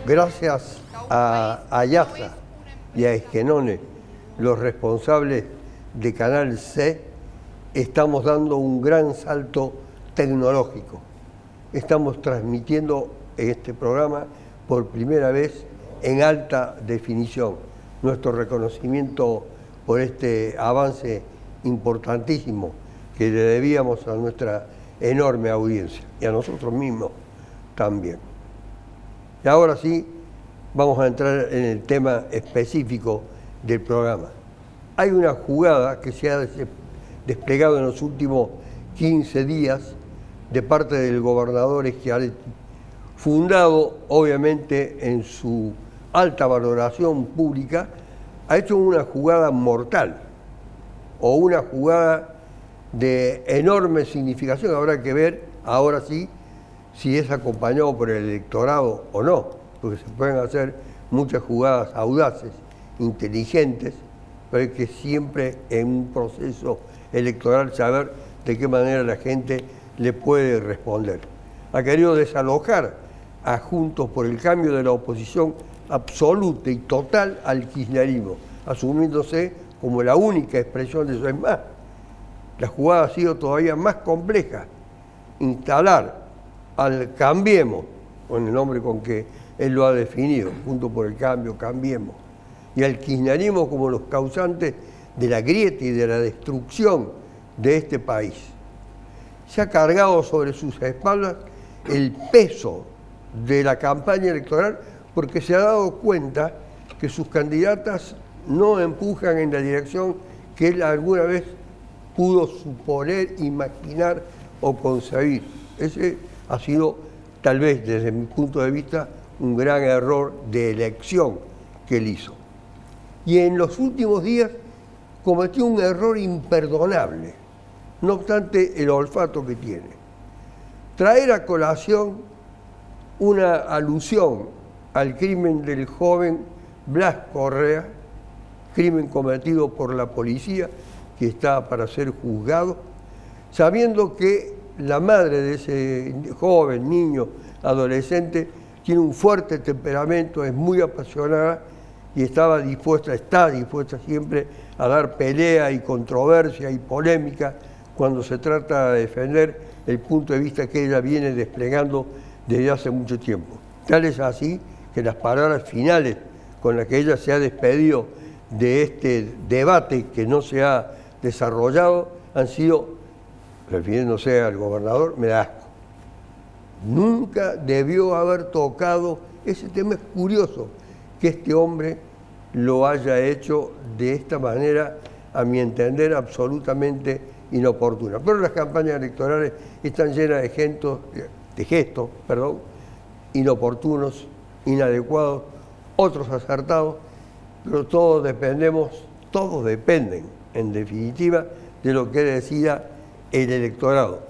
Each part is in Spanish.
Gracias a Yasa y a Esquenone, los responsables de Canal C, estamos dando un gran salto tecnológico. Estamos transmitiendo este programa por primera vez en alta definición. Nuestro reconocimiento por este avance importantísimo que le debíamos a nuestra enorme audiencia y a nosotros mismos también. Y ahora sí, vamos a entrar en el tema específico del programa. Hay una jugada que se ha desplegado en los últimos 15 días de parte del gobernador Schiaretti, fundado obviamente en su alta valoración pública, ha hecho una jugada mortal o una jugada de enorme significación. Habrá que ver ahora sí si es acompañado por el electorado o no, porque se pueden hacer muchas jugadas audaces, inteligentes, pero hay que siempre en un proceso electoral saber de qué manera la gente le puede responder. Ha querido desalojar a Juntos por el Cambio de la oposición absoluta y total al kirchnerismo, asumiéndose como la única expresión de eso. Es más, la jugada ha sido todavía más compleja. Instalar al Cambiemos, con el nombre con que él lo ha definido, Juntos por el Cambio, Cambiemos, y al kirchnerismo como los causantes de la grieta y de la destrucción de este país. Se ha cargado sobre sus espaldas el peso de la campaña electoral porque se ha dado cuenta que sus candidatas no empujan en la dirección que él alguna vez pudo suponer, imaginar o concebir. Ese ha sido, tal vez desde mi punto de vista, un gran error de elección que él hizo. Y en los últimos días cometió un error imperdonable, no obstante el olfato que tiene. Traer a colación una alusión al crimen del joven Blas Correa, crimen cometido por la policía que está para ser juzgado, sabiendo que la madre de ese joven, niño, adolescente, tiene un fuerte temperamento, es muy apasionada y está dispuesta siempre a dar pelea y controversia y polémica cuando se trata de defender el punto de vista que ella viene desplegando desde hace mucho tiempo. Tal es así que las palabras finales con las que ella se ha despedido de este debate que no se ha desarrollado han sido, refiriéndose al gobernador, me da asco. Nunca debió haber tocado ese tema. Es curioso que este hombre lo haya hecho de esta manera, a mi entender, absolutamente inoportuna. Pero las campañas electorales están llenas de gestos, inoportunos, inadecuados, otros acertados, pero todos dependen, en definitiva, de lo que decida el electorado.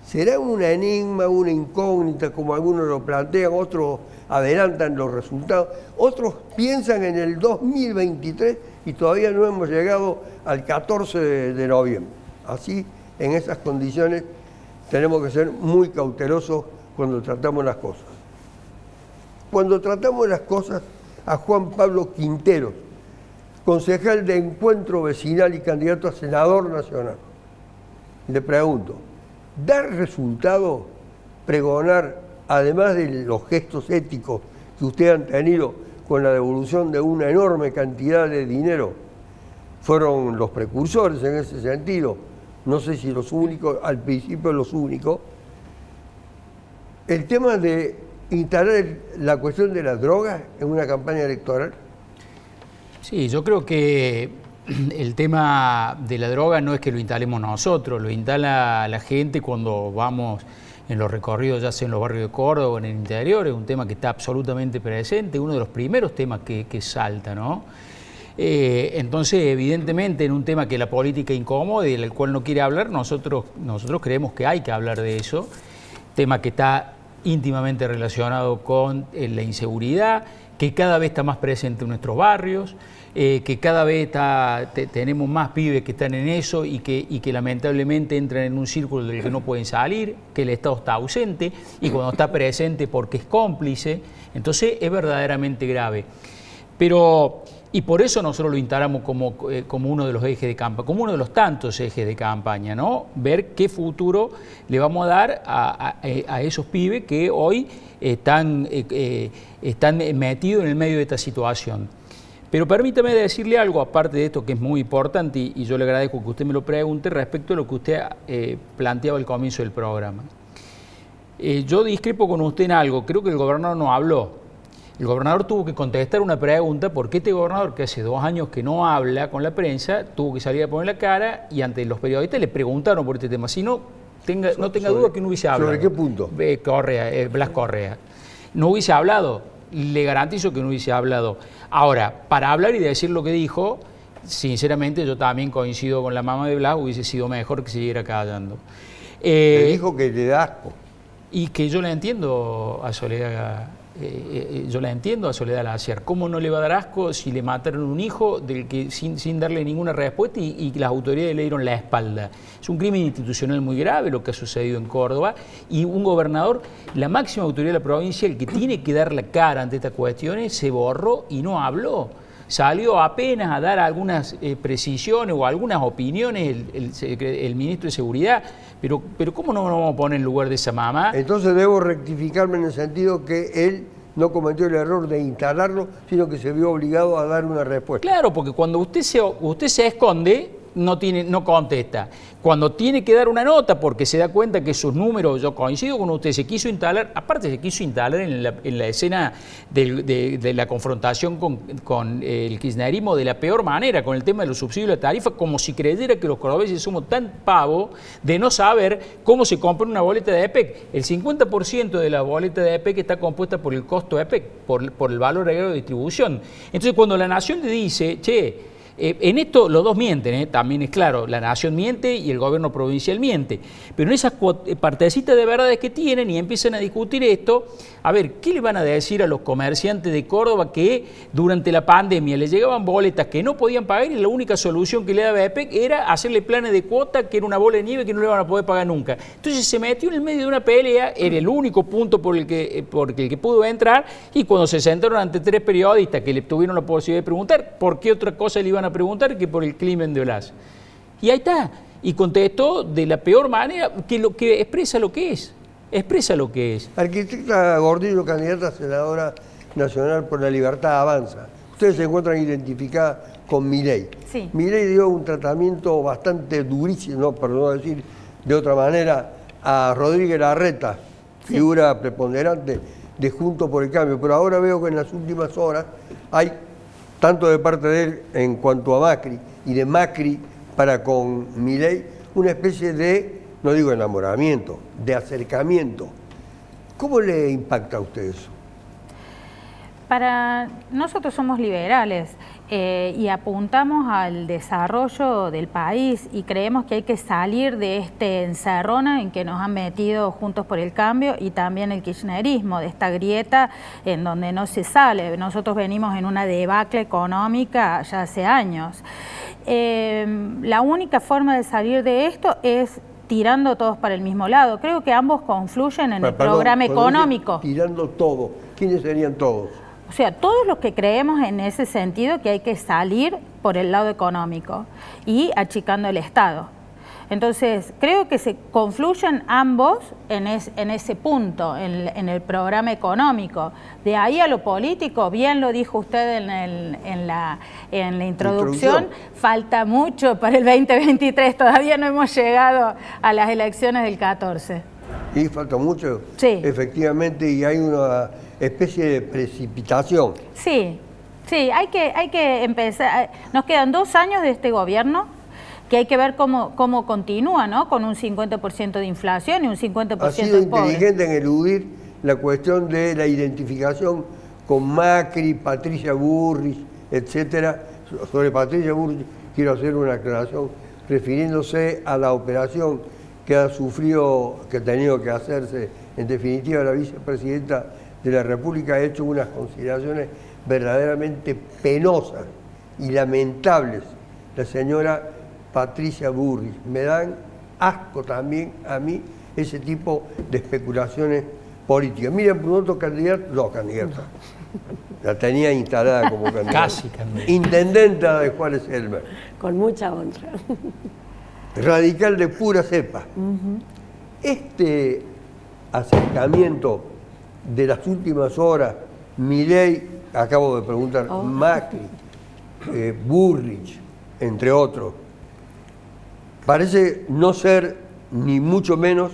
¿Será un enigma, una incógnita, como algunos lo plantean, otros adelantan los resultados, otros piensan en el 2023 y todavía no hemos llegado al 14 de noviembre? Así, en esas condiciones, tenemos que ser muy cautelosos cuando tratamos las cosas. Cuando tratamos las cosas, a Juan Pablo Quinteros, concejal de Encuentro Vecinal y candidato a senador nacional, le pregunto, ¿da resultado pregonar, además de los gestos éticos que ustedes han tenido con la devolución de una enorme cantidad de dinero? Fueron los precursores en ese sentido, no sé si los únicos, al principio los únicos. El tema de instalar la cuestión de las drogas en una campaña electoral. Sí, yo creo que el tema de la droga no es que lo instalemos nosotros, lo instala la gente cuando vamos en los recorridos, ya sea en los barrios de Córdoba o en el interior. Es un tema que está absolutamente presente, uno de los primeros temas que salta, ¿no? Entonces, evidentemente, en un tema que la política incomoda y del cual no quiere hablar, nosotros creemos que hay que hablar de eso, tema que está íntimamente relacionado con la inseguridad, que cada vez está más presente en nuestros barrios, que cada vez tenemos más pibes que están en eso y que lamentablemente entran en un círculo del que no pueden salir, que el Estado está ausente y cuando está presente porque es cómplice, entonces es verdaderamente grave. Y por eso nosotros lo instalamos como uno de los ejes de campaña, como uno de los tantos ejes de campaña, ¿no? Ver qué futuro le vamos a dar a esos pibes que hoy están metidos en el medio de esta situación. Pero permítame decirle algo, aparte de esto que es muy importante, y yo le agradezco que usted me lo pregunte respecto a lo que usted planteaba al comienzo del programa. Yo discrepo con usted en algo, creo que el gobernador no habló. El gobernador tuvo que contestar una pregunta porque este gobernador, que hace 2 años que no habla con la prensa, tuvo que salir a poner la cara y ante los periodistas le preguntaron por este tema. Si no, no tenga duda que no hubiese hablado. ¿Sobre qué punto? Blas Correa. No hubiese hablado, le garantizo que no hubiese hablado. Ahora, para hablar y decir lo que dijo, sinceramente yo también coincido con la mamá de Blas, hubiese sido mejor que siguiera callando. Le dijo que le da asco. Y que yo le entiendo a Soledad. Yo la entiendo a Soledad Laciar. ¿Cómo no le va a dar asco si le mataron un hijo del que sin darle ninguna respuesta y las autoridades le dieron la espalda? Es un crimen institucional muy grave lo que ha sucedido en Córdoba y un gobernador, la máxima autoridad de la provincia, el que tiene que dar la cara ante estas cuestiones, se borró y no habló. Salió apenas a dar algunas precisiones o algunas opiniones el ministro de Seguridad, pero ¿cómo no nos vamos a poner en lugar de esa mamá? Entonces debo rectificarme en el sentido que él no cometió el error de instalarlo, sino que se vio obligado a dar una respuesta. Claro, porque cuando usted se esconde, no contesta. Cuando tiene que dar una nota porque se da cuenta que sus números, yo coincido con usted, se quiso instalar en la escena de la confrontación con el kirchnerismo de la peor manera, con el tema de los subsidios de la tarifa, como si creyera que los cordobeses somos tan pavos de no saber cómo se compra una boleta de EPEC. El 50% de la boleta de EPEC está compuesta por el costo de EPEC, por el valor agregado de distribución. Entonces, cuando la Nación le dice, che, en esto los dos mienten, también es claro, la Nación miente y el gobierno provincial miente, pero en esas partecitas de verdades que tienen y empiezan a discutir esto, a ver, ¿qué le van a decir a los comerciantes de Córdoba que durante la pandemia les llegaban boletas que no podían pagar y la única solución que le daba EPEC era hacerle planes de cuota que era una bola de nieve que no le van a poder pagar nunca? Entonces se metió en el medio de una pelea, era el único punto por el que pudo entrar, y cuando se sentaron ante 3 periodistas que le tuvieron la posibilidad de preguntar por qué otra cosa le iban a preguntar que por el crimen de Blas. Y ahí está. Y contestó de la peor manera, que expresa lo que es. Expresa lo que es. Arquitecta Gordillo, candidata a senadora nacional por la Libertad Avanza. Ustedes se encuentran identificadas con Milei. Sí. Milei dio un tratamiento bastante durísimo, por no decir de otra manera, a Rodríguez Larreta, figura preponderante de Juntos por el Cambio. Pero ahora veo que en las últimas horas hay, tanto de parte de él en cuanto a Macri y de Macri para con Milei, una especie de, no digo enamoramiento, de acercamiento. ¿Cómo le impacta a usted eso? Para nosotros somos liberales y apuntamos al desarrollo del país y creemos que hay que salir de este encerrona en que nos han metido Juntos por el Cambio y también el kirchnerismo, de esta grieta en donde no se sale. Nosotros venimos en una debacle económica ya hace años. La única forma de salir de esto es tirando todos para el mismo lado. Creo que ambos confluyen en el programa económico. Tirando todo. ¿Quiénes serían todos? O sea, todos los que creemos en ese sentido que hay que salir por el lado económico y achicando el Estado. Entonces, creo que se confluyen ambos en ese punto, en el programa económico. De ahí a lo político, bien lo dijo usted en la introducción, falta mucho para el 2023, todavía no hemos llegado a las elecciones del 14. Sí, falta mucho. Sí. Efectivamente, y hay una especie de precipitación. Sí, hay que empezar. Nos quedan 2 años de este gobierno, que hay que ver cómo continúa, ¿no? Con un 50% de inflación y un 50% de pobres. Ha sido inteligente en eludir la cuestión de la identificación con Macri, Patricia Bullrich, etcétera. Sobre Patricia Bullrich quiero hacer una aclaración refiriéndose a la operación que ha sufrido, que ha tenido que hacerse En definitiva, la vicepresidenta de la República ha hecho unas consideraciones verdaderamente penosas y lamentables, la señora Patricia Bullrich. Me dan asco también a mí ese tipo de especulaciones políticas. Miren, por otro candidato, no candidata, la tenía instalada como candidata. Casi candidata. Intendenta de Juárez Elmer. Con mucha honra. Radical de pura cepa. Este acercamiento de las últimas horas, Milei, acabo de preguntar, Macri, Bullrich, entre otros, parece no ser ni mucho menos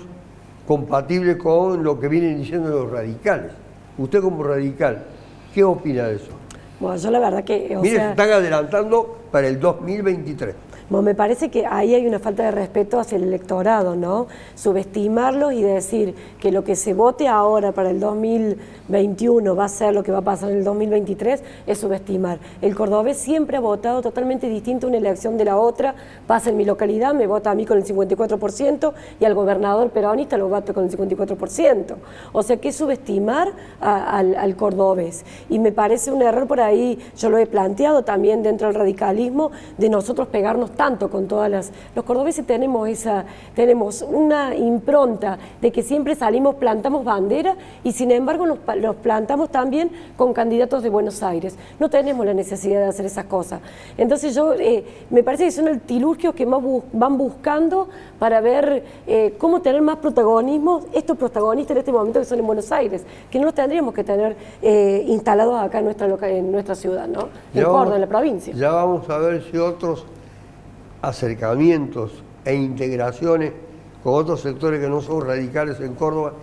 compatible con lo que vienen diciendo los radicales. Usted como radical, ¿qué opina de eso? Bueno, yo la verdad que... Mire, se están adelantando para el 2023. Bueno, me parece que ahí hay una falta de respeto hacia el electorado, ¿no? Subestimarlos y decir que lo que se vote ahora para el 2021 va a ser lo que va a pasar en el 2023 es subestimar. El cordobés siempre ha votado totalmente distinto una elección de la otra. Pasa en mi localidad, me vota a mí con el 54% y al gobernador peronista lo voto con el 54%. O sea, que es subestimar al cordobés. Y me parece un error por ahí, yo lo he planteado también dentro del radicalismo, de nosotros pegarnos tanto con todas los cordobeses tenemos una impronta de que siempre salimos, plantamos bandera y sin embargo los plantamos también con candidatos de Buenos Aires. No tenemos la necesidad de hacer esas cosas. Entonces me parece que son artilugios que más van buscando para ver cómo tener más protagonismo, estos protagonistas en este momento que son en Buenos Aires, que no los tendríamos que tener instalados acá en nuestra ciudad, ¿no? En Córdoba, en la provincia. Ya vamos a ver si otros acercamientos e integraciones con otros sectores que no son radicales en Córdoba,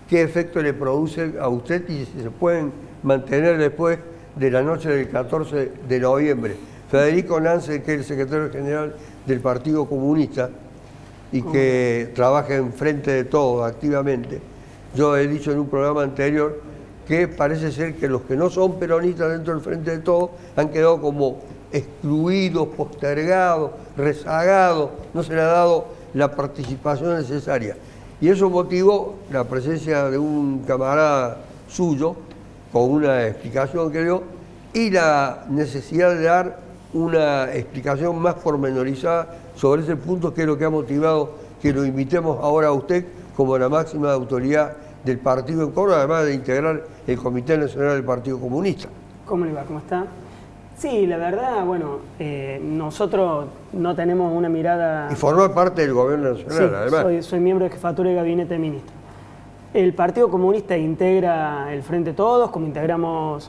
qué efecto le produce a usted y si se pueden mantener después de la noche del 14 de noviembre. Federico Nance, que es el secretario general del Partido Comunista y que trabaja en Frente de Todos activamente, yo he dicho en un programa anterior que parece ser que los que no son peronistas dentro del Frente de Todos han quedado como excluidos, postergados, rezagados, no se le ha dado la participación necesaria. Y eso motivó la presencia de un camarada suyo, con una explicación que dio, y la necesidad de dar una explicación más pormenorizada sobre ese punto, que es lo que ha motivado que lo invitemos ahora a usted como la máxima autoridad del partido en Córdoba, además de integrar el Comité Nacional del Partido Comunista. ¿Cómo le va? ¿Cómo está? Sí, la verdad, bueno, nosotros no tenemos una mirada... Y formar parte del gobierno nacional, sí, además. Soy miembro de jefatura de gabinete de ministros. El Partido Comunista integra el Frente Todos, como integramos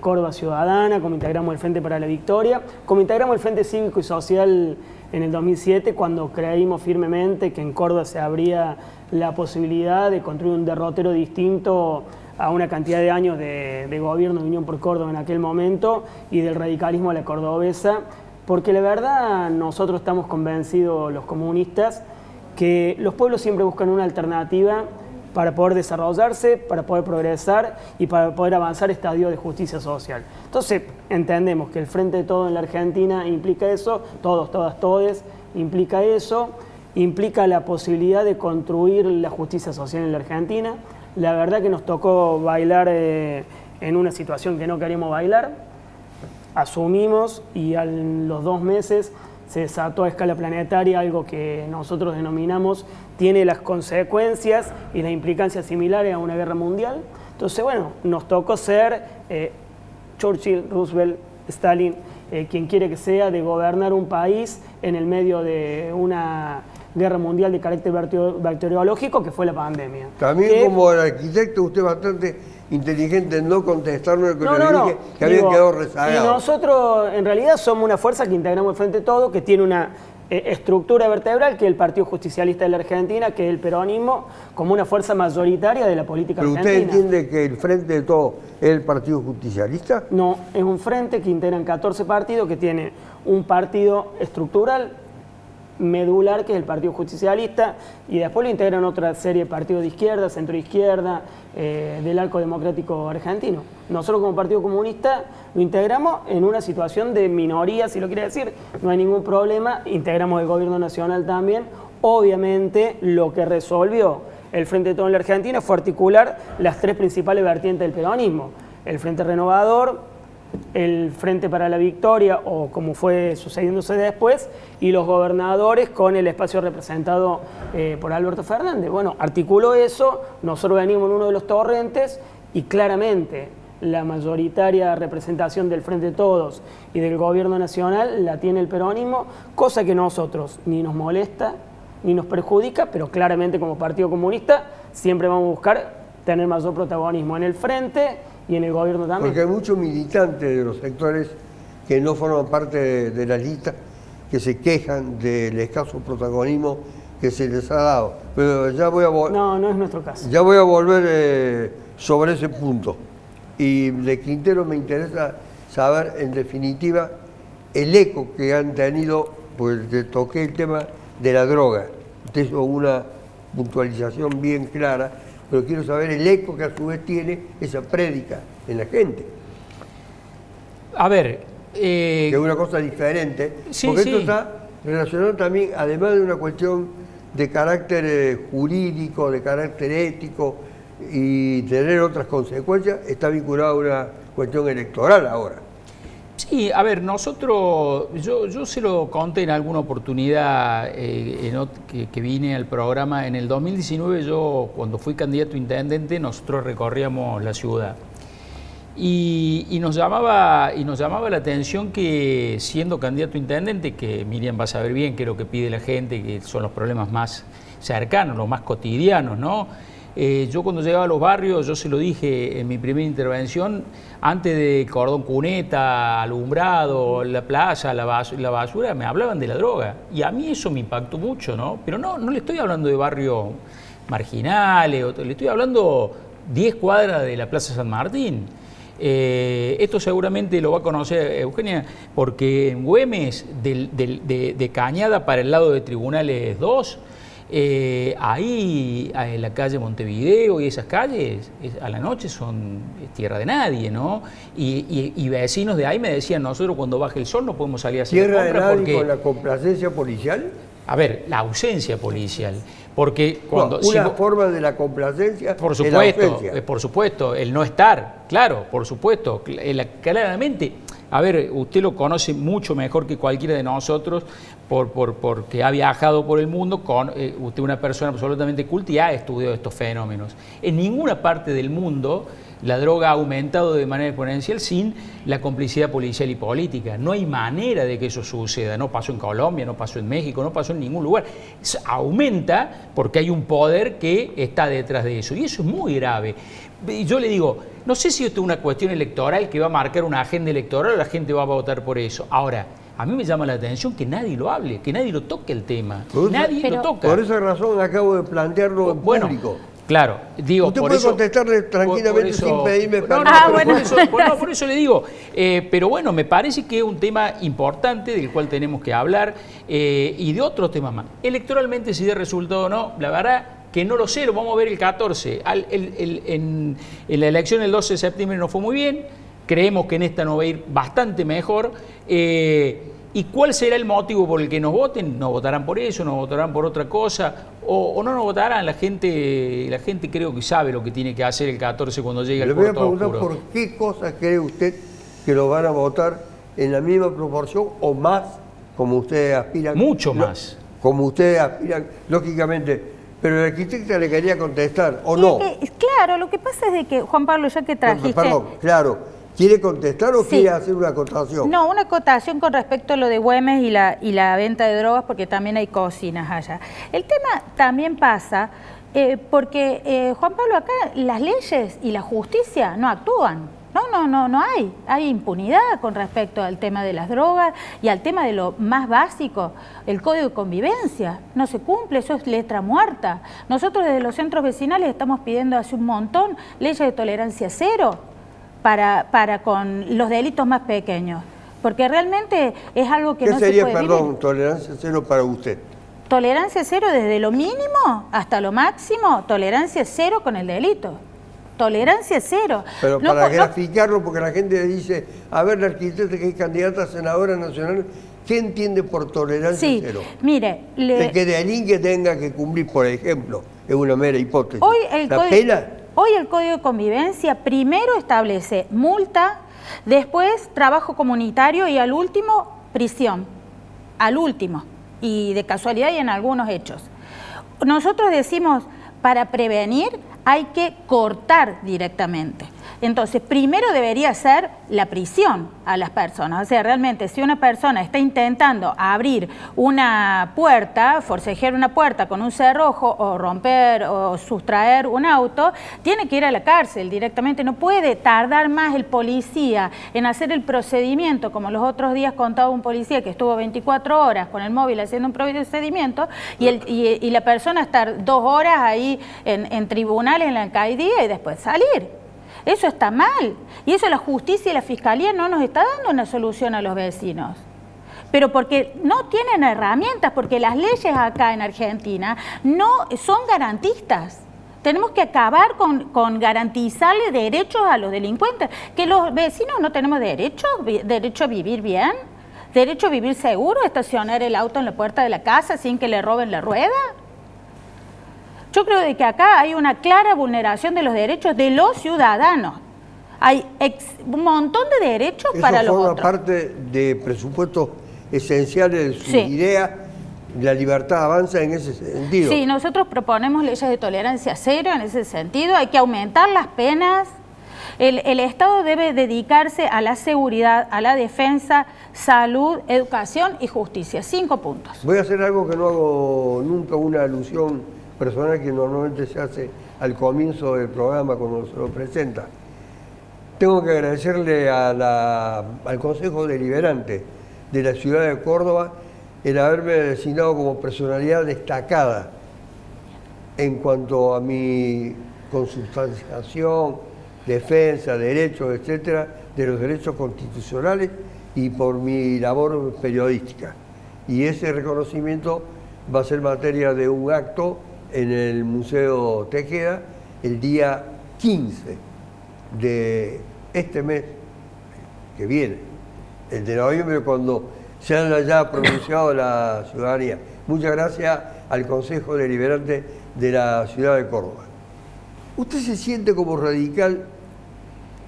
Córdoba Ciudadana, como integramos el Frente para la Victoria, como integramos el Frente Cívico y Social en el 2007, cuando creímos firmemente que en Córdoba se abría la posibilidad de construir un derrotero distinto a una cantidad de años de gobierno de Unión por Córdoba en aquel momento y del radicalismo a la cordobesa, porque la verdad nosotros estamos convencidos, los comunistas, que los pueblos siempre buscan una alternativa para poder desarrollarse, para poder progresar y para poder avanzar estadios de justicia social. Entonces entendemos que el Frente de Todos en la Argentina implica eso, todos, todas, todes, implica eso, implica la posibilidad de construir la justicia social en la Argentina. La verdad que nos tocó bailar en una situación que no queríamos bailar, asumimos y a los 2 meses se desató a escala planetaria algo que nosotros denominamos tiene las consecuencias y las implicancias similares a una guerra mundial. Entonces, bueno, nos tocó ser Churchill, Roosevelt, Stalin, quien quiere que sea, de gobernar un país en el medio de una guerra mundial de carácter bacteriológico que fue la pandemia. También como el arquitecto usted bastante inteligente en no contestarme lo que le dije, que había quedado rezagado. Y nosotros en realidad somos una fuerza que integramos el Frente de Todo, que tiene una estructura vertebral, que es el Partido Justicialista de la Argentina, que es el peronismo, como una fuerza mayoritaria de la política argentina. ¿Pero usted entiende que el Frente de Todo es el Partido Justicialista? No, es un frente que integran 14 partidos, que tiene un partido estructural, medular, que es el Partido Justicialista, y después lo integran otra serie de partidos de izquierda, centro-izquierda, del arco democrático argentino. Nosotros como Partido Comunista lo integramos en una situación de minoría, si lo quiere decir, no hay ningún problema, integramos el gobierno nacional también. Obviamente lo que resolvió el Frente de Todos en la Argentina fue articular las tres principales vertientes del peronismo: el Frente Renovador, el Frente para la Victoria, o como fue sucediéndose después, y los gobernadores con el espacio representado por Alberto Fernández. Bueno, articuló eso, nosotros venimos en uno de los torrentes y claramente la mayoritaria representación del Frente de Todos y del gobierno nacional la tiene el peronismo, cosa que nosotros ni nos molesta ni nos perjudica, pero claramente como Partido Comunista siempre vamos a buscar tener mayor protagonismo en el frente y en el gobierno también. Porque hay muchos militantes de los sectores que no forman parte de la lista que se quejan del escaso protagonismo que se les ha dado. Pero ya voy a no es nuestro caso. Ya voy a volver sobre ese punto. Y de Quintero me interesa saber, en definitiva, el eco que han tenido, pues te toqué el tema de la droga. Usted hizo una puntualización bien clara, pero quiero saber el eco que a su vez tiene esa prédica en la gente. A ver... que es una cosa diferente, sí, porque sí. esto está relacionado también, además de una cuestión de carácter jurídico, de carácter ético y tener otras consecuencias, está vinculado a una cuestión electoral ahora. Sí, a ver, nosotros, yo se lo conté en alguna oportunidad que vine al programa. En el 2019, yo cuando fui candidato a intendente, nosotros recorríamos la ciudad. Y nos llamaba la atención que, siendo candidato a intendente, que Miriam va a saber bien qué es lo que pide la gente, que son los problemas más cercanos, los más cotidianos, ¿no? Yo cuando llegaba a los barrios, yo se lo dije en mi primera intervención, antes de cordón cuneta, alumbrado, la plaza, la basura, me hablaban de la droga. Y a mí eso me impactó mucho, ¿no? Pero no le estoy hablando de barrios marginales, le estoy hablando 10 cuadras de la Plaza San Martín. Esto seguramente lo va a conocer Eugenia, porque en Güemes, de Cañada para el lado de Tribunales 2, ahí en la calle Montevideo y esas calles, a la noche son tierra de nadie, ¿no? Y vecinos de ahí me decían, nosotros cuando baje el sol no podemos salir a hacer ¿Tierra de nadie porque... con la complacencia policial? A ver, la ausencia policial. Porque cuando... No, una forma de la complacencia por es la ausencia. por supuesto, el no estar, claro, por supuesto, claramente. A ver, usted lo conoce mucho mejor que cualquiera de nosotros porque ha viajado por el mundo, usted es una persona absolutamente culta y ha estudiado estos fenómenos. En ninguna parte del mundo la droga ha aumentado de manera exponencial sin la complicidad policial y política. No hay manera de que eso suceda. No pasó en Colombia, no pasó en México, no pasó en ningún lugar. Aumenta porque hay un poder que está detrás de eso. Y eso es muy grave. Y yo le digo, no sé si esto es una cuestión electoral que va a marcar una agenda electoral o la gente va a votar por eso. Ahora, a mí me llama la atención que nadie lo hable, que nadie lo toque el tema. Nadie lo toca. Por esa razón acabo de plantearlo en público. Claro, digo, usted por puede eso, contestarle tranquilamente sin pedirme permiso. Por eso le digo. Pero bueno, me parece que es un tema importante del cual tenemos que hablar y de otros temas más. Electoralmente, si da resultado o no, la verdad que no lo sé, lo vamos a ver el 14. En la elección el 12 de septiembre no fue muy bien, creemos que en esta no va a ir bastante mejor. ¿Y cuál será el motivo por el que nos voten? ¿Nos votarán por eso? ¿Nos votarán por otra cosa? ¿O no nos votarán? La gente creo que sabe lo que tiene que hacer el 14 cuando llegue al puerto oscuro. Le voy a preguntar por qué cosas cree usted que lo van a votar en la misma proporción o más, como ustedes aspiran. Mucho más. Como ustedes aspiran, lógicamente. Pero el arquitecto le quería contestar, ¿o no? Claro, lo que pasa es de que, Juan Pablo, ya que trajiste... Perdón, claro. ¿Quiere contestar o quiere hacer una acotación? No, una acotación con respecto a lo de Güemes y la venta de drogas, porque también hay cocinas allá. El tema también pasa porque, Juan Pablo, acá las leyes y la justicia no actúan. No hay. Hay impunidad con respecto al tema de las drogas y al tema de lo más básico, el código de convivencia. No se cumple, eso es letra muerta. Nosotros desde los centros vecinales estamos pidiendo hace un montón leyes de tolerancia cero para con los delitos más pequeños. Porque realmente es algo que no se puede vivir. ¿Qué sería, tolerancia cero para usted? Tolerancia cero desde lo mínimo hasta lo máximo, tolerancia cero con el delito. Tolerancia cero. Pero para graficarlo, porque la gente dice, a ver, la arquitecta que es candidata a senadora nacional, ¿qué entiende por tolerancia cero? Mire, de que de alguien que tenga que cumplir, por ejemplo, es una mera hipótesis. Hoy el Código de Convivencia primero establece multa, después trabajo comunitario y al último prisión. Al último. Y de casualidad y en algunos hechos. Nosotros decimos, para prevenir hay que cortar directamente. Entonces, primero debería ser la prisión a las personas. O sea, realmente, si una persona está intentando abrir una puerta, forcejear una puerta con un cerrojo o romper o sustraer un auto, tiene que ir a la cárcel directamente. No puede tardar más el policía en hacer el procedimiento, como los otros días contaba un policía que estuvo 24 horas con el móvil haciendo un procedimiento y la persona estar 2 horas ahí en tribunales, en la alcaldía y después salir. Eso está mal. Y eso la justicia y la fiscalía no nos está dando una solución a los vecinos. Pero porque no tienen herramientas, porque las leyes acá en Argentina no son garantistas. Tenemos que acabar con garantizarle derechos a los delincuentes. Que los vecinos no tenemos derecho a vivir bien, derecho a vivir seguro, estacionar el auto en la puerta de la casa sin que le roben la rueda. Yo creo que acá hay una clara vulneración de los derechos de los ciudadanos. Hay un montón de derechos para los otros. Eso forma parte de presupuestos esenciales de su idea. La libertad avanza en ese sentido. Sí, nosotros proponemos leyes de tolerancia cero en ese sentido. Hay que aumentar las penas. El Estado debe dedicarse a la seguridad, a la defensa, salud, educación y justicia. 5 puntos. Voy a hacer algo que no hago nunca, una alusión personal que normalmente se hace al comienzo del programa cuando se lo presenta. Tengo que agradecerle al Consejo Deliberante de la ciudad de Córdoba el haberme designado como personalidad destacada en cuanto a mi consubstanciación, defensa, derechos, etcétera, de los derechos constitucionales y por mi labor periodística. Y ese reconocimiento va a ser materia de un acto en el Museo Tejeda el día 15 de este mes que viene, el de noviembre, cuando se haya ya pronunciado la ciudadanía. Muchas gracias al Consejo Deliberante de la ciudad de Córdoba. ¿Usted se siente como radical?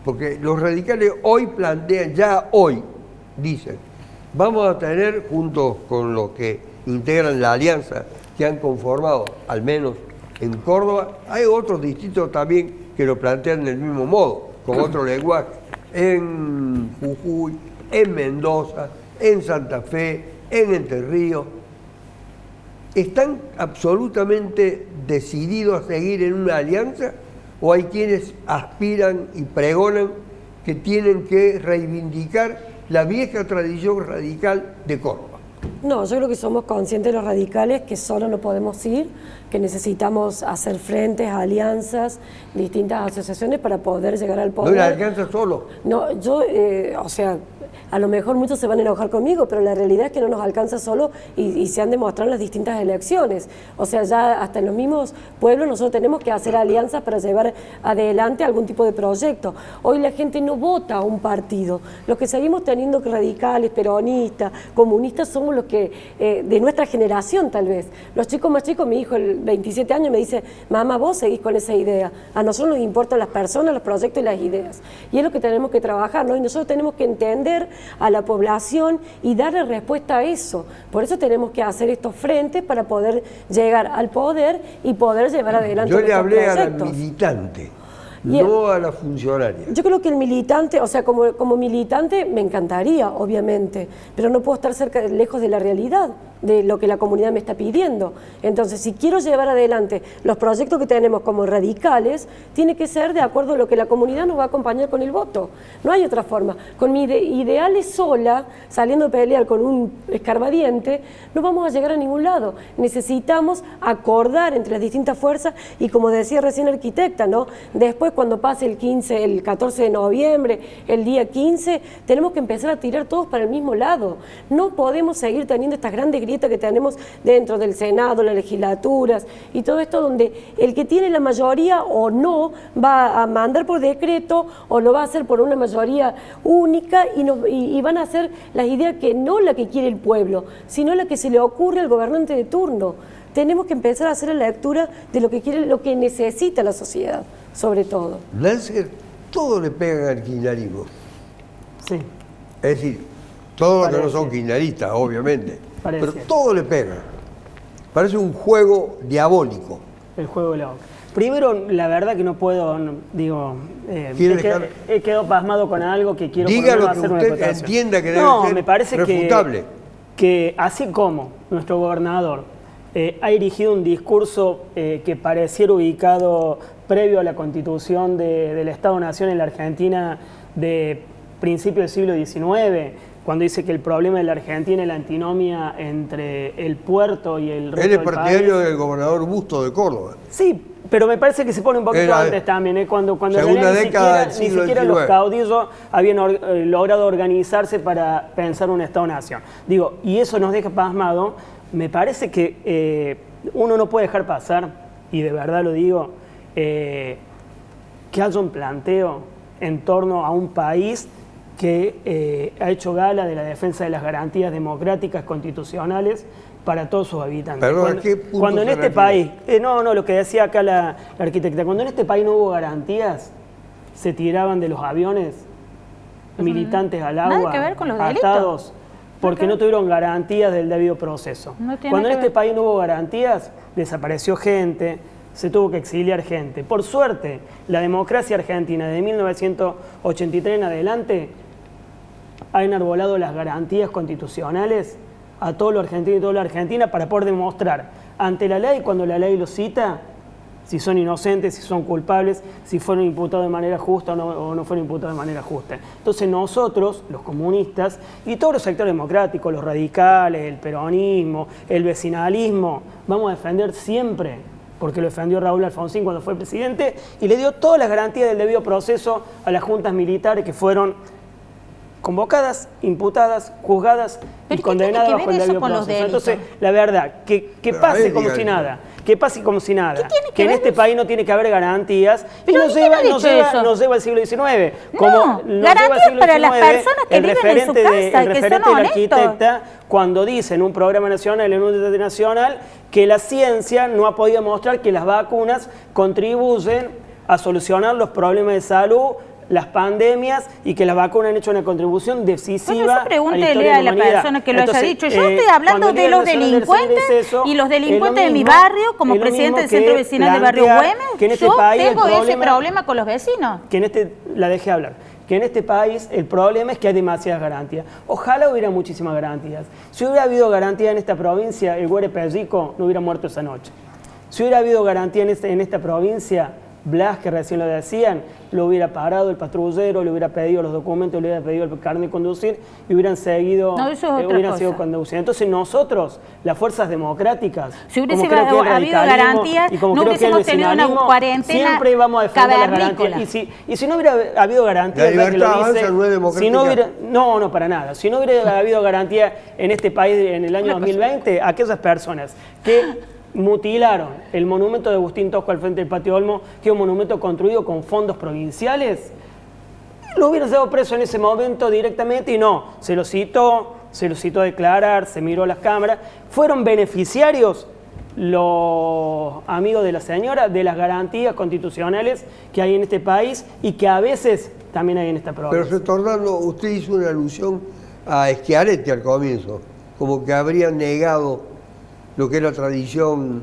Porque los radicales hoy plantean, ya hoy, dicen, vamos a tener, junto con los que integran la alianza que han conformado, al menos en Córdoba, hay otros distritos también que lo plantean del mismo modo, con otro lenguaje, en Jujuy, en Mendoza, en Santa Fe, en Entre Ríos. ¿Están absolutamente decididos a seguir en una alianza o hay quienes aspiran y pregonan que tienen que reivindicar la vieja tradición radical de Córdoba? No, yo creo que somos conscientes los radicales que solo no podemos ir, que necesitamos hacer frentes, alianzas, distintas asociaciones para poder llegar al poder. ¿No le alcanza solo? No, yo, a lo mejor muchos se van a enojar conmigo, pero la realidad es que no nos alcanza solo y se han demostrado en las distintas elecciones. O sea, ya hasta en los mismos pueblos nosotros tenemos que hacer alianzas para llevar adelante algún tipo de proyecto. Hoy la gente no vota a un partido. Los que seguimos teniendo radicales, peronistas, comunistas, somos los que, de nuestra generación tal vez. Los chicos más chicos, mi hijo, el 27 años, me dice, mamá, vos seguís con esa idea. A nosotros nos importan las personas, los proyectos y las ideas. Y es lo que tenemos que trabajar, ¿no? Y nosotros tenemos que entender a la población y darle respuesta a eso. Por eso tenemos que hacer estos frentes para poder llegar al poder y poder llevar adelante Yo le hablé proyectos. A la militante, no a la funcionaria. Yo creo que el militante, o sea, como militante me encantaría, obviamente, pero no puedo estar lejos de la realidad, de lo que la comunidad me está pidiendo. Entonces, si quiero llevar adelante los proyectos que tenemos como radicales, tiene que ser de acuerdo a lo que la comunidad nos va a acompañar con el voto. No hay otra forma. Con mis ideales sola, saliendo a pelear con un escarbadiente, no vamos a llegar a ningún lado. Necesitamos acordar entre las distintas fuerzas y, como decía recién la arquitecta, ¿no? Después, cuando pase el 14 de noviembre, el día 15, tenemos que empezar a tirar todos para el mismo lado. No podemos seguir teniendo estas grandes grietas que tenemos dentro del Senado, las legislaturas y todo esto, donde el que tiene la mayoría o no va a mandar por decreto o lo va a hacer por una mayoría única y van a hacer las ideas que no la que quiere el pueblo, sino la que se le ocurre al gobernante de turno. tenemos que empezar a hacer la lectura de lo que quiere, lo que necesita la sociedad, sobre todo. Lancer, todo le pegan al kirchnerismo. Sí. Es decir, todos los que no Parece. son kirchneristas, obviamente, Parece. pero todo le pega. Parece un juego diabólico. El juego de la boca. Primero, la verdad que no puedo, he quedado pasmado con algo que quiero Diga lo que hacer una usted acotación. entienda que debe ser me parece refutable. que así como nuestro gobernador ha erigido un discurso que pareciera ubicado previo a la constitución del Estado-Nación en la Argentina de principio del siglo XIX, cuando dice que el problema de la Argentina es la antinomia entre el puerto y el resto Él es del país. partidario del gobernador Busto de Córdoba. Sí, pero me parece que se pone un poquito Era antes también, cuando en segunda realidad década del ni siglo siquiera XIX. los caudillos habían logrado organizarse para pensar un Estado-Nación. Digo, y eso nos deja pasmado. Me parece que uno no puede dejar pasar, y de verdad lo digo, que haya un planteo en torno a un país que ha hecho gala de la defensa de las garantías democráticas constitucionales para todos sus habitantes. Perdón, ¿a qué punto cuando en se este refiere? país, lo que decía acá la arquitecta, cuando en este país no hubo garantías, se tiraban de los aviones militantes al agua, Nada que ver con los delitos. atados, porque no tuvieron garantías del debido proceso. No tiene Cuando en nada que este país no hubo garantías, desapareció gente, se tuvo que exiliar gente. Por suerte, la democracia argentina de 1983 en adelante ha enarbolado las garantías constitucionales a todo lo argentino y toda la Argentina para poder demostrar ante la ley, cuando la ley lo cita, si son inocentes, si son culpables, si fueron imputados de manera justa o no fueron imputados de manera justa. Entonces nosotros, los comunistas, y todos los sectores democráticos, los radicales, el peronismo, el vecinalismo, vamos a defender siempre, porque lo defendió Raúl Alfonsín cuando fue presidente, y le dio todas las garantías del debido proceso a las juntas militares que fueron convocadas, imputadas, juzgadas y ¿Pero condenadas qué tiene bajo que el ver eso debido con los proceso. delitos? Entonces, la verdad, que Pero a pase ver, como dígale. si nada, que pase como si nada, ¿Qué tiene que que en ver este eso? país no tiene que haber garantías, y Pero nos ¿quién ha lleva, dicho eso? nos lleva al siglo XIX. No, garantías para las personas que el viven en su referente casa, el que referente son de la honestos. arquitecta, cuando dice en un programa nacional, en un debate nacional, que la ciencia no ha podido mostrar que las vacunas contribuyen a solucionar los problemas de salud, las pandemias, y que las vacunas han hecho una contribución decisiva Bueno, eso a pregúntele la historia a de la humanidad. persona que lo haya Entonces, dicho. Yo estoy hablando cuando el de líder los nacional del delincuentes CER dice eso, y los es delincuentes lo de mi mismo- barrio, como es lo presidente mismo del Centro que Vecinal de Barrio plantear Güemes, que en este yo país el tengo ese problema- problema con los vecinos. la dejé hablar, que en este país el problema es que hay demasiadas garantías. Ojalá hubiera muchísimas garantías. Si hubiera habido garantía en esta provincia, el Güere Pellico no hubiera muerto esa noche. Si hubiera habido garantía en esta provincia, Blas, que recién lo decían, lo hubiera parado el patrullero, le hubiera pedido los documentos, le hubiera pedido el carnet de conducir y hubieran seguido, No, eso es otra hubieran cosa. seguido conduciendo. Entonces nosotros, las fuerzas democráticas, Si hubiese como creo que el habido radicalismo garantías, y como no creo que el hubiésemos tenido una vecinalismo, cuarentena siempre vamos a defender las cavernícola. garantías. Y si no hubiera habido garantías, La ya que lo libertad dice, avanza, no es democrática. si no hubiera, no, para nada. Si no hubiera habido garantía en este país en el año 2020, aquellas personas que mutilaron el monumento de Agustín Tosco al frente del Patio Olmo, que es un monumento construido con fondos provinciales, lo hubieran llevado preso en ese momento directamente, y no, se lo citó a declarar, se miró a las cámaras. Fueron beneficiarios los amigos de la señora de las garantías constitucionales que hay en este país y que a veces también hay en esta Pero provincia. retornando, usted hizo una alusión a Schiaretti al comienzo, como que habría negado lo que es la tradición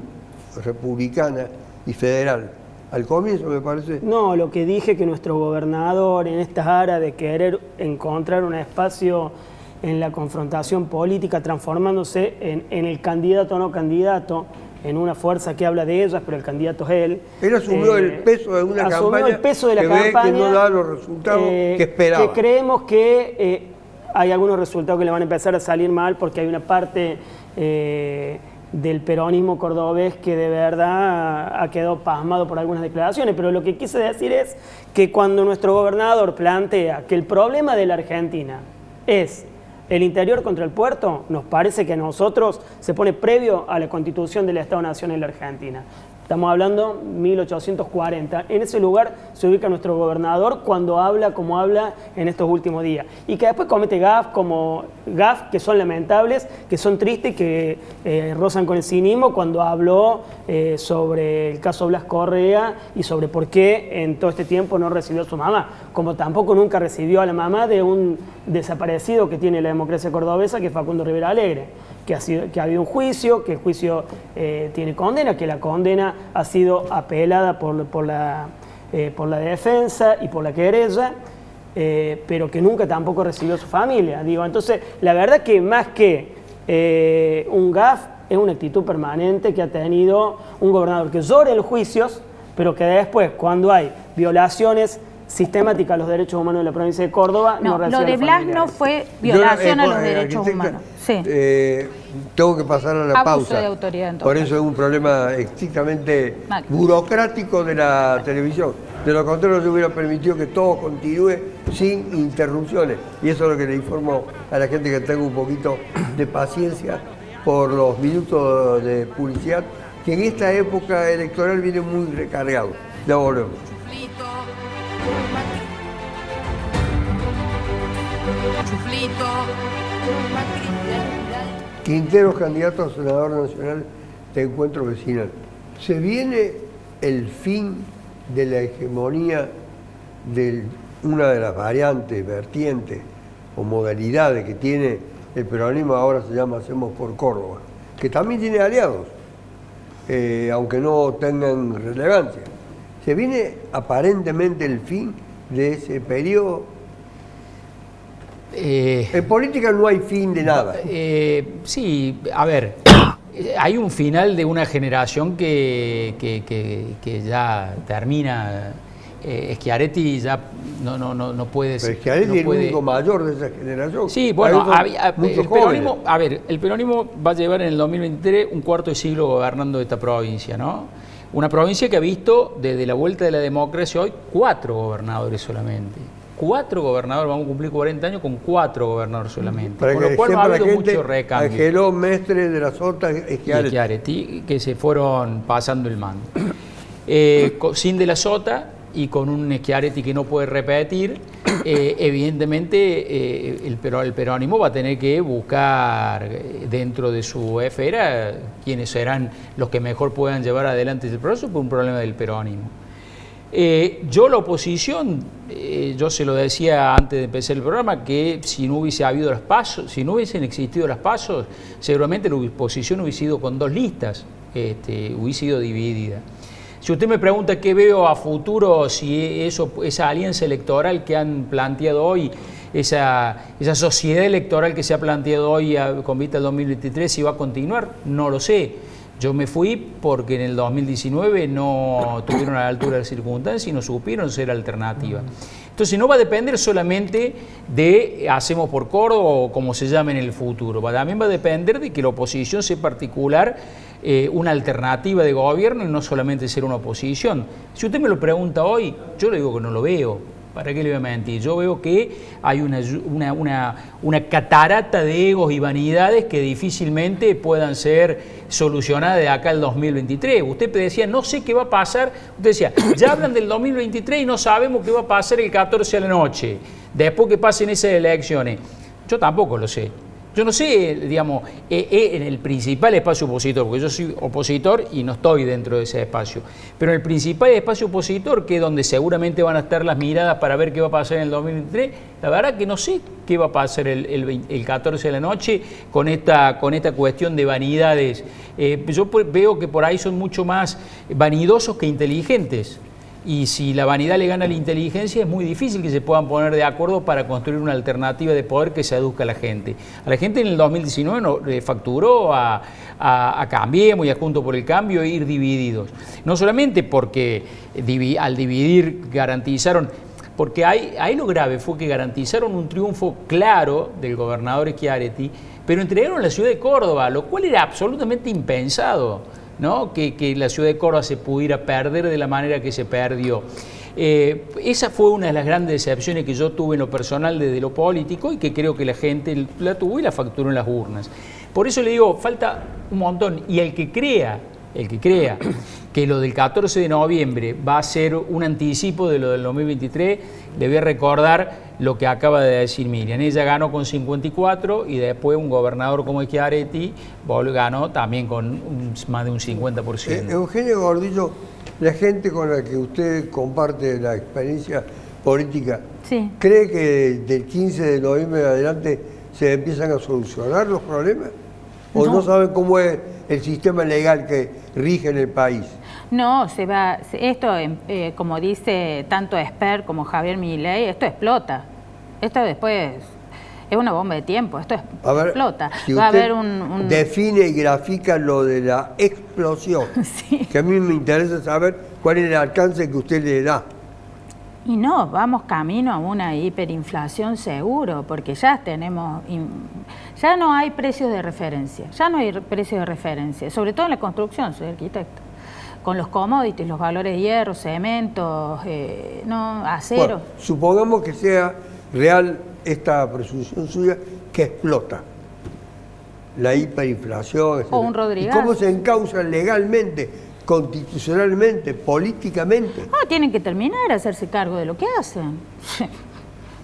republicana y federal. Al comienzo, me parece. No, lo que dije que nuestro gobernador en estas aras de querer encontrar un espacio en la confrontación política, transformándose en el candidato o no candidato, en una fuerza que habla de ellas, pero el candidato es él. Él asumió el peso de una asumió campaña el peso de la que ve campaña, que no da los resultados que esperaba. Que creemos que hay algunos resultados que le van a empezar a salir mal, porque hay una parte del peronismo cordobés que de verdad ha quedado pasmado por algunas declaraciones. Pero lo que quise decir es que cuando nuestro gobernador plantea que el problema de la Argentina es el interior contra el puerto, nos parece que a nosotros se pone previo a la constitución del Estado-Nación en la Argentina. Estamos hablando 1840. En ese lugar se ubica nuestro gobernador cuando habla como habla en estos últimos días. Y que después comete gaf que son lamentables, que son tristes, que rozan con el cinismo cuando habló sobre el caso Blas Correa y sobre por qué en todo este tiempo no recibió a su mamá, como tampoco nunca recibió a la mamá de un desaparecido que tiene la democracia cordobesa, que es Facundo Rivera Alegre. Que ha habido un juicio, que el juicio tiene condena, que la condena ha sido apelada por la defensa y por la querella, pero que nunca tampoco recibió su familia. Digo, entonces, la verdad que más que un gaf, es una actitud permanente que ha tenido un gobernador que llora en los juicios, pero que después, cuando hay violaciones sistemáticas a los derechos humanos de la provincia de Córdoba, no recibe. Lo de Blas no fue violación a los derechos humanos. Sí. Tengo que pasar a la Abuso pausa. de autoridad, por eso es un problema estrictamente burocrático de la televisión. De lo contrario, se hubiera permitido que todo continúe sin interrupciones. Y eso es lo que le informo a la gente, que tenga un poquito de paciencia por los minutos de publicidad, que en esta época electoral viene muy recargado. Ya volvemos. Quinteros, candidato a senador nacional de Encuentro Vecinal. ¿Se viene el fin de la hegemonía de una de las variantes, vertientes o modalidades que tiene el peronismo? Ahora se llama Hacemos por Córdoba, que también tiene aliados, aunque no tengan relevancia. ¿Se viene aparentemente el fin de ese periodo? En política no hay fin de nada. Sí, a ver, hay un final de una generación que ya termina. Schiaretti ya no puede ser. Pero Schiaretti es el único mayor de esa generación. Sí, bueno, el peronismo va a llevar en el 2023 un cuarto de siglo gobernando esta provincia, ¿no? Una provincia que ha visto desde la vuelta de la democracia hoy 4 gobernadores solamente. 4 gobernadores, vamos a cumplir 40 años con 4 gobernadores solamente. Para con lo cual no ha habido mucho recambio. Angeló, Mestre, de la Sota, Schiaretti, que se fueron pasando el mando. Sin de la Sota y con un Schiaretti que no puede repetir, evidentemente el peronismo va a tener que buscar dentro de su esfera quiénes serán los que mejor puedan llevar adelante ese proceso por un problema del peronismo. Yo la oposición, yo se lo decía antes de empezar el programa, que si no hubiese habido las PASO, si no hubiesen existido las PASO, seguramente la oposición hubiese ido con 2 listas, hubiese ido dividida. Si usted me pregunta qué veo a futuro, si esa alianza electoral que han planteado hoy, esa sociedad electoral que se ha planteado hoy con vista al 2023, si va a continuar, no lo sé. Yo me fui porque en el 2019 no tuvieron a la altura de las circunstancias y no supieron ser alternativa. Entonces no va a depender solamente de Hacemos por Córdoba o como se llame en el futuro, también va a depender de que la oposición sepa articular una alternativa de gobierno y no solamente ser una oposición. Si usted me lo pregunta hoy, yo le digo que no lo veo. ¿Para qué le voy a mentir? Yo veo que hay una catarata de egos y vanidades que difícilmente puedan ser solucionadas de acá al 2023. Usted decía, no sé qué va a pasar. Usted decía, ya hablan del 2023 y no sabemos qué va a pasar el 14 a la noche, después que pasen esas elecciones. Yo tampoco lo sé. Yo no sé, digamos, en el principal espacio opositor, porque yo soy opositor y no estoy dentro de ese espacio, pero en el principal espacio opositor, que es donde seguramente van a estar las miradas para ver qué va a pasar en el 2023, la verdad que no sé qué va a pasar el 14 de la noche con esta cuestión de vanidades. Yo veo que por ahí son mucho más vanidosos que inteligentes. Y si la vanidad le gana a la inteligencia, es muy difícil que se puedan poner de acuerdo para construir una alternativa de poder que seduzca a la gente. A la gente en el 2019 facturó a Cambiemos y a Juntos por el Cambio ir divididos. No solamente porque al dividir garantizaron, porque ahí lo grave fue que garantizaron un triunfo claro del gobernador Schiaretti, pero entregaron la ciudad de Córdoba, lo cual era absolutamente impensado, ¿no? Que la ciudad de Córdoba se pudiera perder de la manera que se perdió. Esa fue una de las grandes decepciones que yo tuve en lo personal desde lo político y que creo que la gente la tuvo y la facturó en las urnas. Por eso le digo, falta un montón. Y el que crea el que crea. Que lo del 14 de noviembre va a ser un anticipo de lo del 2023, le voy a recordar lo que acaba de decir Miriam. Ella ganó con 54 y después un gobernador como Schiaretti ganó también con más de un 50%. Eugenio Gordillo, la gente con la que usted comparte la experiencia política, Sí. ¿cree que del 15 de noviembre en adelante se empiezan a solucionar los problemas? ¿O no saben cómo es el sistema legal que rige en el país? No, esto, como dice tanto Esper como Javier Milei, esto explota. Esto después es una bomba de tiempo, esto explota. Si va a usted haber un... define y grafica lo de la explosión, Sí. que a mí me interesa saber cuál es el alcance que usted le da. Y no, vamos camino a una hiperinflación seguro, porque ya ya no hay precios de referencia, sobre todo en la construcción, soy arquitecto, con los commodities, los valores de hierro, cemento, acero. Bueno, supongamos que sea real esta presunción suya que explota la hiperinflación. O un Rodríguez. ¿Y cómo se encausa legalmente, constitucionalmente, políticamente? Tienen que terminar a hacerse cargo de lo que hacen.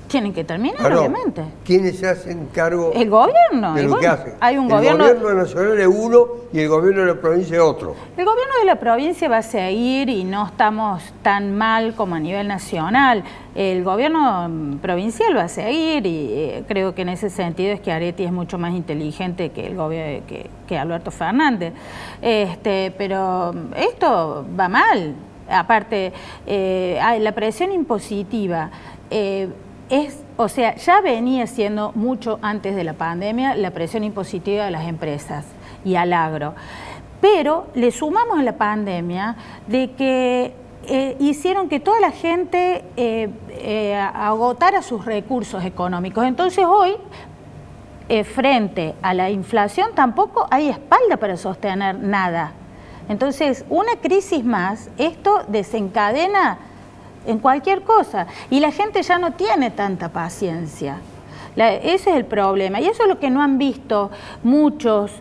Tienen que terminar, obviamente. ¿Quiénes se hacen cargo el gobierno, de lo que hacen? Hay un el gobierno nacional es uno y el gobierno de la provincia es otro. El gobierno de la provincia va a seguir y no estamos tan mal como a nivel nacional. El gobierno provincial va a seguir y creo que en ese sentido Schiaretti es mucho más inteligente que el gobierno que Alberto Fernández. Pero esto va mal. Aparte, la presión impositiva ya venía siendo mucho antes de la pandemia la presión impositiva de las empresas y al agro. Pero le sumamos a la pandemia de que hicieron que toda la gente agotara sus recursos económicos. Entonces hoy, frente a la inflación, tampoco hay espalda para sostener nada. Entonces, una crisis más, esto desencadena en cualquier cosa. Y la gente ya no tiene tanta paciencia. Ese es el problema. Y eso es lo que no han visto muchos,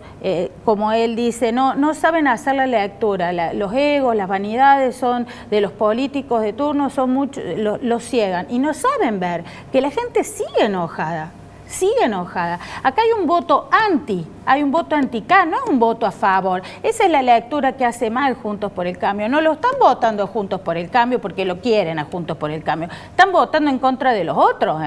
como él dice, no saben hacer la lectura. Los egos, las vanidades son de los políticos de turno, son muchos, los ciegan. Y no saben ver que la gente sigue enojada. Acá hay un voto anti-K, no es un voto a favor. Esa es la lectura que hace mal Juntos por el Cambio. No lo están votando Juntos por el Cambio porque lo quieren a Juntos por el Cambio. Están votando en contra de los otros,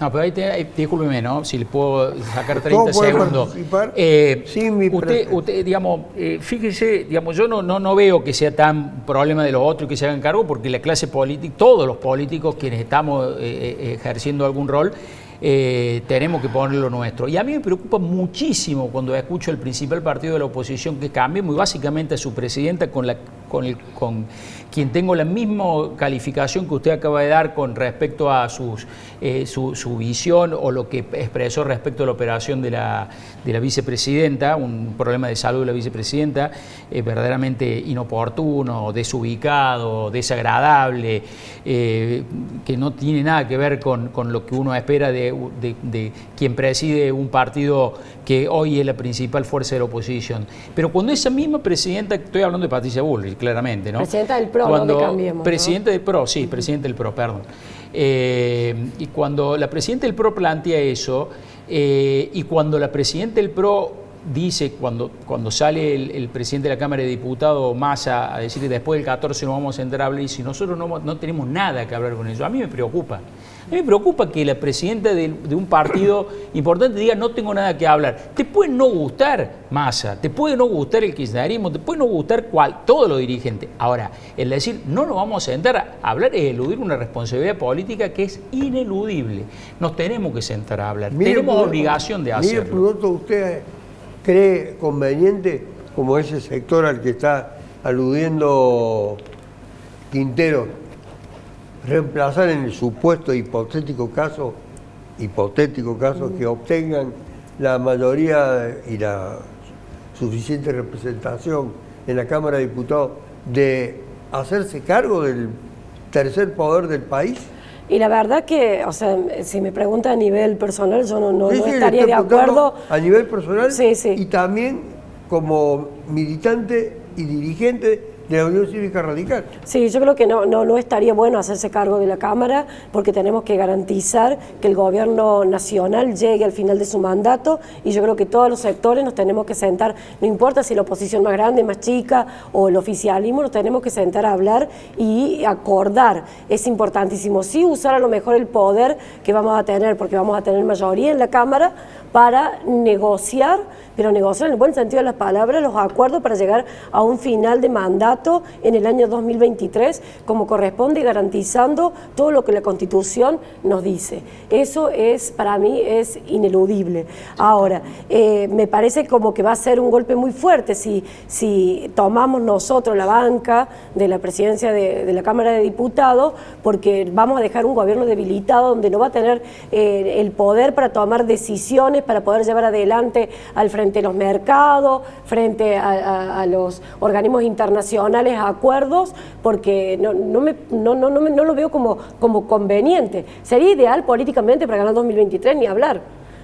No, pero ahí discúlpeme, ¿no? Si le puedo sacar 30 segundos. Usted, digamos, fíjese, digamos, yo no veo que sea tan problema de los otros que se hagan cargo, porque la clase política, todos los políticos quienes estamos ejerciendo algún rol, tenemos que poner lo nuestro. Y a mí me preocupa muchísimo cuando escucho al principal partido de la oposición que Cambiemos, y básicamente a su presidenta con quien tengo la misma calificación que usted acaba de dar con respecto a su visión o lo que expresó respecto a la operación de la vicepresidenta, un problema de salud de la vicepresidenta verdaderamente inoportuno, desubicado, desagradable, que no tiene nada que ver con lo que uno espera de quien preside un partido que hoy es la principal fuerza de la oposición. Pero cuando esa misma presidenta, estoy hablando de Patricia Bullrich, claramente, ¿no? Presidenta del PRO, no de Cambiemos, Presidenta del PRO, sí, presidenta del PRO, perdón. Y cuando la presidenta del PRO plantea eso, y cuando la presidenta del PRO dice, cuando sale el presidente de la Cámara de Diputados, Massa, a decir que después del 14 no vamos a entrar a hablar, y si nosotros no tenemos nada que hablar con eso, a mí me preocupa. A mí me preocupa que la presidenta de un partido importante diga no tengo nada que hablar. Te puede no gustar Massa, te puede no gustar el kirchnerismo, te puede no gustar todos los dirigentes. Ahora, el decir no nos vamos a sentar a hablar es eludir una responsabilidad política que es ineludible. Nos tenemos que sentar a hablar, tenemos obligación de hacerlo. Mire, Prudencio, ¿usted cree conveniente, como ese sector al que está aludiendo Quintero, reemplazar en el supuesto hipotético caso que obtengan la mayoría y la suficiente representación en la Cámara de Diputados, de hacerse cargo del tercer poder del país? Y la verdad que, o sea, si me pregunta a nivel personal, yo no Sí, estaría de acuerdo. A nivel personal Sí. y también como militante y dirigente de la Unión Cívica Radical. Sí, yo creo que no estaría bueno hacerse cargo de la Cámara, porque tenemos que garantizar que el gobierno nacional llegue al final de su mandato, y yo creo que todos los sectores nos tenemos que sentar, no importa si la oposición más grande, más chica o el oficialismo, nos tenemos que sentar a hablar y acordar. Es importantísimo, sí, usar a lo mejor el poder que vamos a tener, porque vamos a tener mayoría en la Cámara, para negociar, pero negociar en el buen sentido de las palabras, los acuerdos para llegar a un final de mandato en el año 2023, como corresponde, garantizando todo lo que la Constitución nos dice. Eso es, para mí, es ineludible. Ahora, me parece como que va a ser un golpe muy fuerte si tomamos nosotros la banca de la presidencia de la Cámara de Diputados, porque vamos a dejar un gobierno debilitado donde no va a tener el poder para tomar decisiones, para poder llevar adelante al frente de los mercados, frente a los organismos internacionales, a acuerdos, porque no lo veo como conveniente. Sería ideal políticamente para ganar 2023, ni hablar,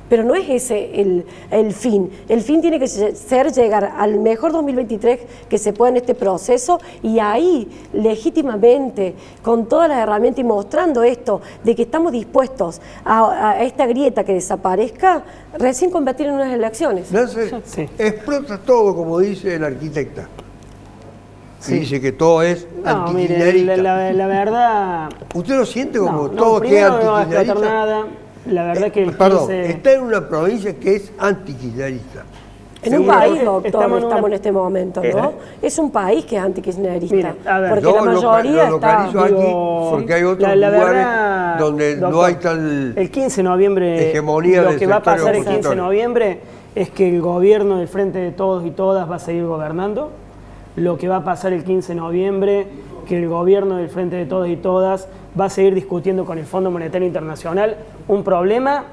pero no es ese el fin. El fin tiene que ser llegar al mejor 2023 que se pueda en este proceso, y ahí legítimamente, con todas las herramientas y mostrando esto, de que estamos dispuestos a esta grieta que desaparezca, recién combatir en unas elecciones. Sí. Explota todo, como dice el arquitecta. Sí. Dice que todo es Mire, antikirchnerista. la verdad... ¿Usted lo siente como No, todo que es primero no va a explotar antikirchnerista? nada. La verdad que el 15... Perdón, está en una provincia que es antikirchnerista. En un país, doctor, estamos en este momento, ¿no? ¿Eh? Es un país que es antikirchnerista. Mire, a ver, porque yo la mayoría lo localizo está... aquí porque hay otros la lugares verdad, donde doctor, no hay tal el 15 de noviembre, hegemonía lo del que va a sector pasar el 15 de opositor. noviembre es que el gobierno del Frente de Todos y Todas va a seguir gobernando. Lo que va a pasar el 15 de noviembre, que el gobierno del Frente de Todos y Todas va a seguir discutiendo con el Fondo Monetario Internacional un problema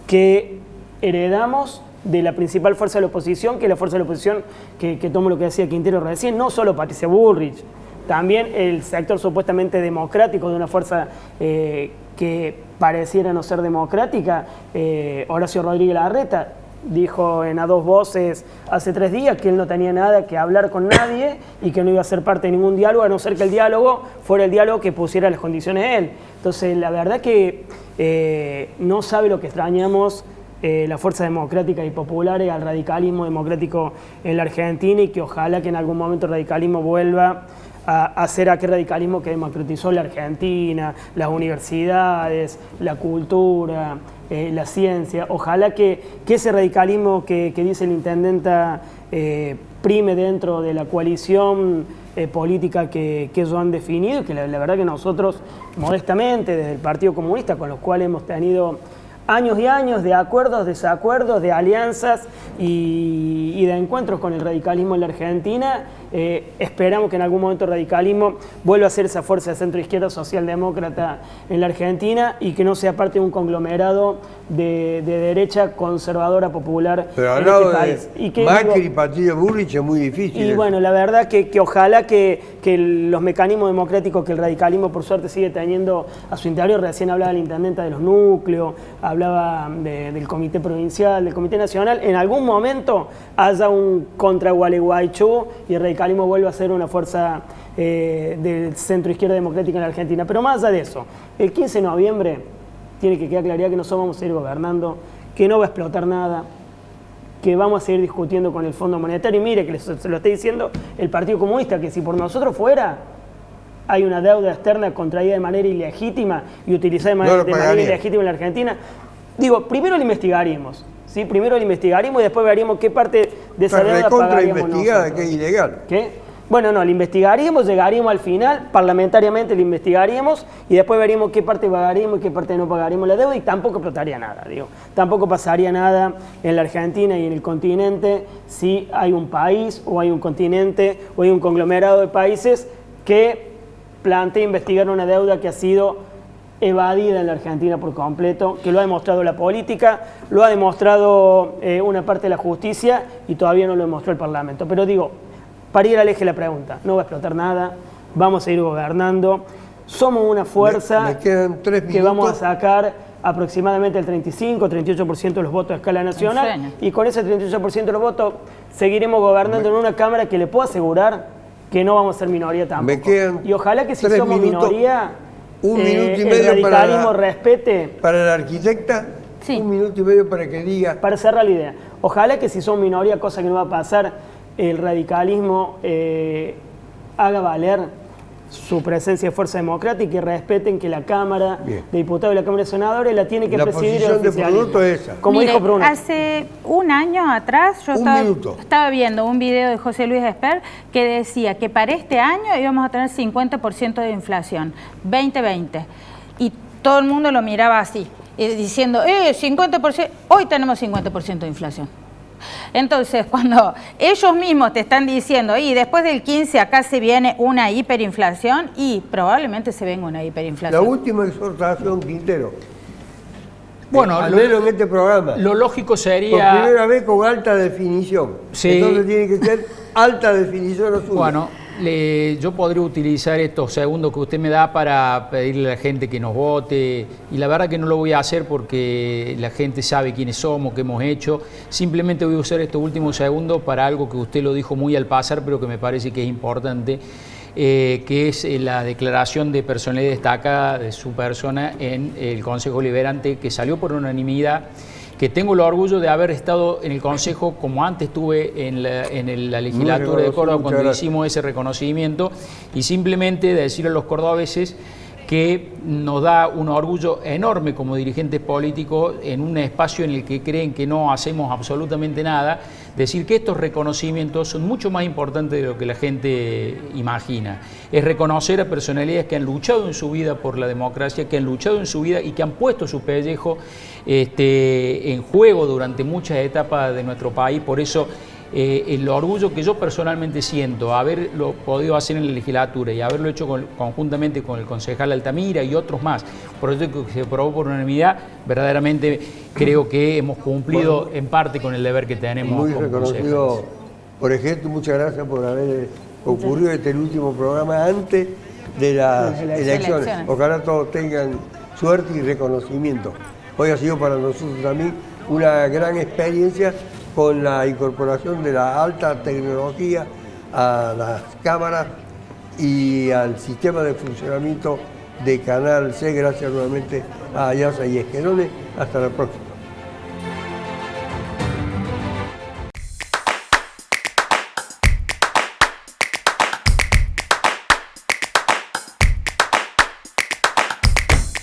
que heredamos de la principal fuerza de la oposición, que es la fuerza de la oposición que tomo lo que decía Quintero recién, no solo Patricia Bullrich, también el sector supuestamente democrático de una fuerza que pareciera no ser democrática, Horacio Rodríguez Larreta, dijo a dos voces hace 3 días que él no tenía nada que hablar con nadie y que no iba a ser parte de ningún diálogo, a no ser que el diálogo fuera el diálogo que pusiera las condiciones de él. Entonces, la verdad que no sabe lo que extrañamos la fuerza democrática y popular al radicalismo democrático en la Argentina, y que ojalá que en algún momento el radicalismo vuelva a hacer aquel radicalismo que democratizó la Argentina, las universidades, la cultura, la ciencia. Ojalá que ese radicalismo que dice la intendenta prime dentro de la coalición política que ellos han definido, y que la verdad que nosotros, modestamente, desde el Partido Comunista, con los cuales hemos tenido años y años de acuerdos, desacuerdos, de alianzas y de encuentros con el radicalismo en la Argentina, esperamos que en algún momento el radicalismo vuelva a ser esa fuerza de centro-izquierda socialdemócrata en la Argentina, y que no sea parte de un conglomerado de derecha conservadora popular. Pero en al lado este país. de Y que, Macri y Patricia Bullrich es muy difícil. Y eso. bueno, la verdad que ojalá que los mecanismos democráticos que el radicalismo por suerte sigue teniendo a su interior, recién hablaba la intendenta de los núcleos, hablaba del comité provincial, del comité nacional, en algún momento haya un contra Gualeguaychú y el radicalismo vuelva a ser una fuerza del centro izquierda democrática en la Argentina. Pero más allá de eso, el 15 de noviembre tiene que quedar claridad que nosotros vamos a seguir gobernando, que no va a explotar nada, que vamos a seguir discutiendo con el Fondo Monetario. Y mire, que se lo está diciendo el Partido Comunista, que si por nosotros fuera, hay una deuda externa contraída de manera ilegítima y utilizada de manera ilegítima en la Argentina. Digo, primero lo investigaríamos, ¿sí? Primero lo investigaríamos y después veríamos qué parte de esa deuda pagaríamos investigada, que es ilegal. ¿Qué? Bueno, no, lo investigaríamos, llegaríamos al final, parlamentariamente lo investigaríamos y después veríamos qué parte pagaríamos y qué parte no pagaríamos la deuda, y tampoco explotaría nada, digo. Tampoco pasaría nada en la Argentina y en el continente si hay un país o hay un continente o hay un conglomerado de países que plantea investigar una deuda que ha sido evadida en la Argentina por completo, que lo ha demostrado la política, lo ha demostrado una parte de la justicia y todavía no lo demostró el Parlamento. Pero digo, para ir al eje de la pregunta, no va a explotar nada, vamos a ir gobernando. somos una fuerza me quedan 3 que vamos a minutos. sacar aproximadamente el 35-38% de los votos a escala nacional, y con ese 38% de los votos seguiremos gobernando en una Cámara que le puedo asegurar que no vamos a ser minoría tampoco. Me quedan y ojalá que si 3 somos minutos, minoría, 1 minuto y el medio radicalismo respete. para la arquitecta, Sí. 1 minuto y medio para que diga. Para cerrar la idea, ojalá que si son minoría, cosa que no va a pasar, el radicalismo haga valer su presencia de fuerza democrática y que respeten que la Cámara Bien. de Diputados y la Cámara de Senadores la tiene que La presidir el posición de oficialismo. producto es esa. Como Mire, dijo Bruno. hace un año atrás yo minuto. estaba viendo un video de José Luis Esper que decía que para este año íbamos a tener 50% de inflación, 2020. Y todo el mundo lo miraba así, diciendo, 50%, hoy tenemos 50% de inflación. Entonces, cuando ellos mismos te están diciendo, y después del 15 acá se viene una hiperinflación, y probablemente se venga una La hiperinflación. última exhortación, Quintero. Bueno, al menos en este programa. Lo lógico Por sería... primera vez con alta definición. Sí. Entonces tiene que ser alta definición azul. Bueno, yo podría utilizar estos segundos que usted me da para pedirle a la gente que nos vote, y la verdad que no lo voy a hacer porque la gente sabe quiénes somos, qué hemos hecho. Simplemente voy a usar estos últimos segundos para algo que usted lo dijo muy al pasar, pero que me parece que es importante, que es la declaración de personalidad destacada de su persona en el Consejo Deliberante, que salió por unanimidad, que tengo el orgullo de haber estado en el Consejo como antes estuve en la legislatura de Córdoba cuando hicimos ese reconocimiento, y simplemente decir a los cordobeses que nos da un orgullo enorme como dirigentes políticos en un espacio en el que creen que no hacemos absolutamente nada, decir que estos reconocimientos son mucho más importantes de lo que la gente imagina. Es reconocer a personalidades que han luchado en su vida por la democracia, que han luchado en su vida y que han puesto su pellejo en juego durante muchas etapas de nuestro país. Por eso el orgullo que yo personalmente siento, haberlo podido hacer en la legislatura y haberlo hecho conjuntamente con el concejal Altamira y otros más, proyecto que se aprobó por unanimidad, verdaderamente creo que hemos cumplido en parte con el deber que tenemos Muy como reconocido, concejales. por ejemplo, muchas gracias por haber concurrido este último programa antes de las elecciones. Ojalá todos tengan suerte y reconocimiento. Hoy ha sido para nosotros también una gran experiencia con la incorporación de la alta tecnología a las cámaras y al sistema de funcionamiento de Canal C. Gracias nuevamente a Ayasa y Esquerones. Hasta la próxima.